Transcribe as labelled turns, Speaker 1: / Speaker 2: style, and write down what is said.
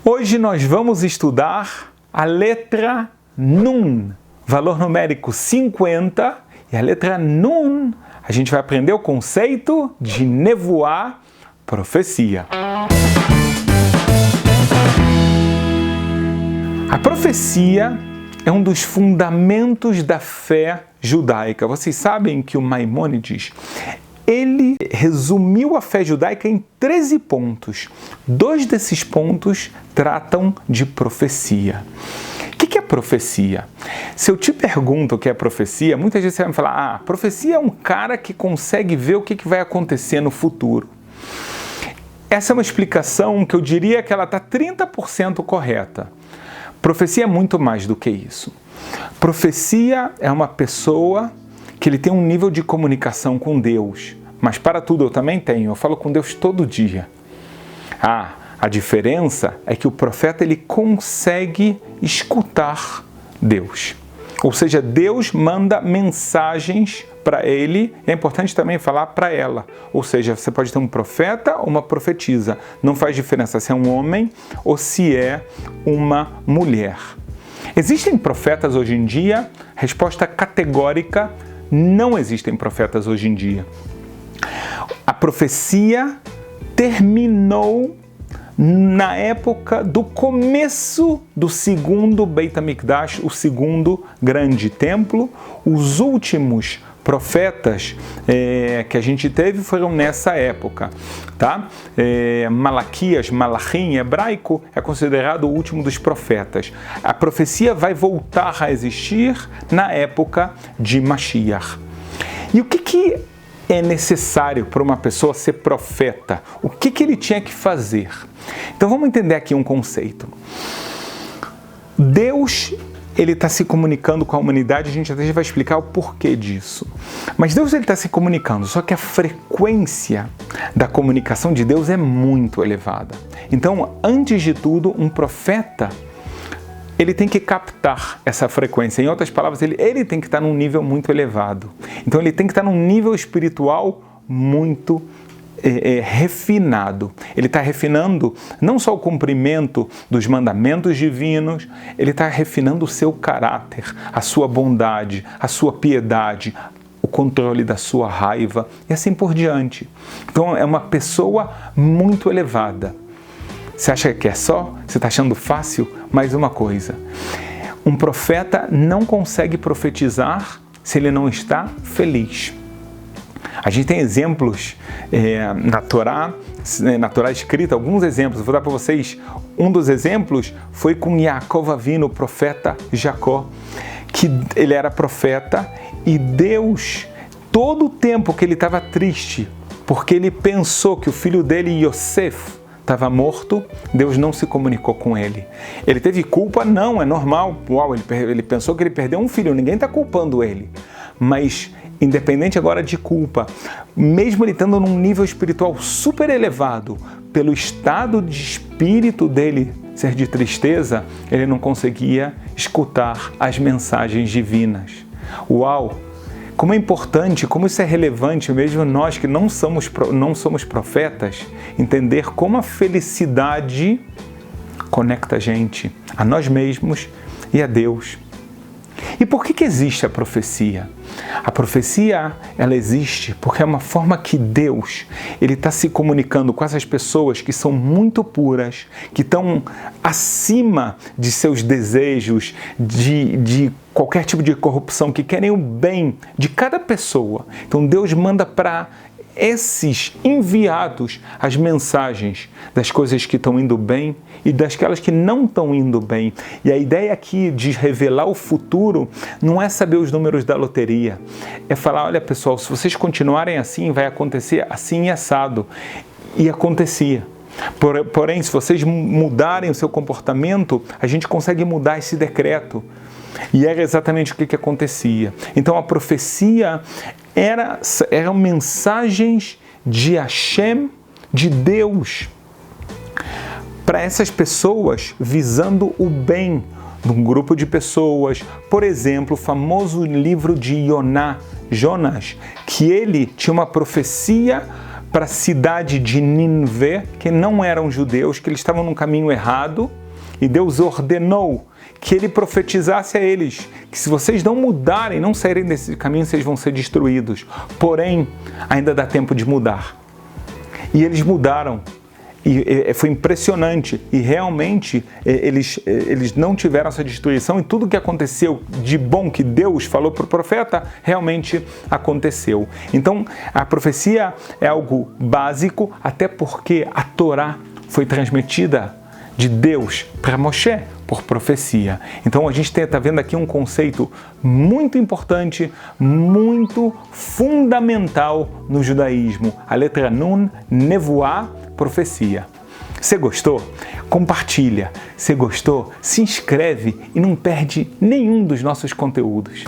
Speaker 1: Hoje nós vamos estudar a letra Nun, valor numérico 50, e a letra Nun, a gente vai aprender o conceito de nevoá, profecia. A profecia é um dos fundamentos da fé judaica. Vocês sabem que o Maimônides, ele resumiu a fé judaica em 13 pontos. 2 desses pontos tratam de profecia. O que é profecia? Se eu te pergunto o que é profecia, muitas vezes você vai me falar, profecia é um cara que consegue ver o que vai acontecer no futuro. Essa é uma explicação que eu diria que ela está 30% correta. Profecia é muito mais do que isso. Profecia é uma pessoa que ele tem um nível de comunicação com Deus. Mas para tudo eu também tenho, eu falo com Deus todo dia. A diferença é que o profeta ele consegue escutar Deus. Ou seja, Deus manda mensagens para ele, é importante também falar para ela. Ou seja, você pode ter um profeta ou uma profetisa. Não faz diferença se é um homem ou se é uma mulher. Existem profetas hoje em dia? Resposta categórica, não existem profetas hoje em dia. A profecia terminou na época do começo do segundo Beit HaMikdash, o segundo grande templo. Os últimos profetas que a gente teve foram nessa época, tá? Malaquias, Malachim, em hebraico, é considerado o último dos profetas. A profecia vai voltar a existir na época de Mashiach. E o que é necessário para uma pessoa ser profeta? O que ele tinha que fazer? Então vamos entender aqui um conceito. Deus, ele está se comunicando com a humanidade, a gente até já vai explicar o porquê disso. Mas Deus ele está se comunicando, só que a frequência da comunicação de Deus é muito elevada. Então, antes de tudo, um profeta, ele tem que captar essa frequência. Em outras palavras, ele tem que estar num nível muito elevado. Então, ele tem que estar num nível espiritual muito refinado. Ele está refinando não só o cumprimento dos mandamentos divinos, ele está refinando o seu caráter, a sua bondade, a sua piedade, o controle da sua raiva e assim por diante. Então, é uma pessoa muito elevada. Você acha que é só? Você está achando fácil? Mais uma coisa. Um profeta não consegue profetizar se ele não está feliz. A gente tem exemplos na Torá escrita, alguns exemplos. Eu vou dar para vocês. Um dos exemplos foi com Yaakov Avinu, o profeta Jacó, que ele era profeta e Deus, todo o tempo que ele estava triste, porque ele pensou que o filho dele, Yosef, estava morto, Deus não se comunicou com ele. Ele teve culpa? Não, é normal. Uau, ele pensou que ele perdeu um filho, ninguém está culpando ele. Mas, independente agora de culpa, mesmo ele estando num nível espiritual super elevado, pelo estado de espírito dele ser de tristeza, ele não conseguia escutar as mensagens divinas. Uau! Como é importante, como isso é relevante, mesmo nós que não somos profetas, entender como a felicidade conecta a gente, a nós mesmos e a Deus. E por que existe a profecia? A profecia, ela existe porque é uma forma que Deus, ele está se comunicando com essas pessoas que são muito puras, que estão acima de seus desejos, de qualquer tipo de corrupção, que querem o bem de cada pessoa. Então Deus manda para esses enviados as mensagens das coisas que estão indo bem e daquelas que não estão indo bem. E a ideia aqui de revelar o futuro não é saber os números da loteria, é falar, olha pessoal, se vocês continuarem assim, vai acontecer assim e assado. E acontecia. Porém, se vocês mudarem o seu comportamento, a gente consegue mudar esse decreto. E era exatamente o que acontecia. Então a profecia eram mensagens de Hashem, de Deus, para essas pessoas visando o bem de um grupo de pessoas. Por exemplo, o famoso livro de Jonas, que ele tinha uma profecia para a cidade de Nínive, que não eram judeus, que eles estavam num caminho errado, e Deus ordenou que ele profetizasse a eles que se vocês não mudarem, não saírem desse caminho, vocês vão ser destruídos. Porém, ainda dá tempo de mudar. E eles mudaram. E foi impressionante. E realmente eles não tiveram essa destruição. E tudo que aconteceu de bom que Deus falou para o profeta, realmente aconteceu. Então, a profecia é algo básico, até porque a Torá foi transmitida de Deus para Moshe por profecia. Então a gente está vendo aqui um conceito muito importante, muito fundamental no judaísmo. A letra Nun, Nevuá, profecia. Você gostou? Compartilha. Se gostou, se inscreve e não perde nenhum dos nossos conteúdos.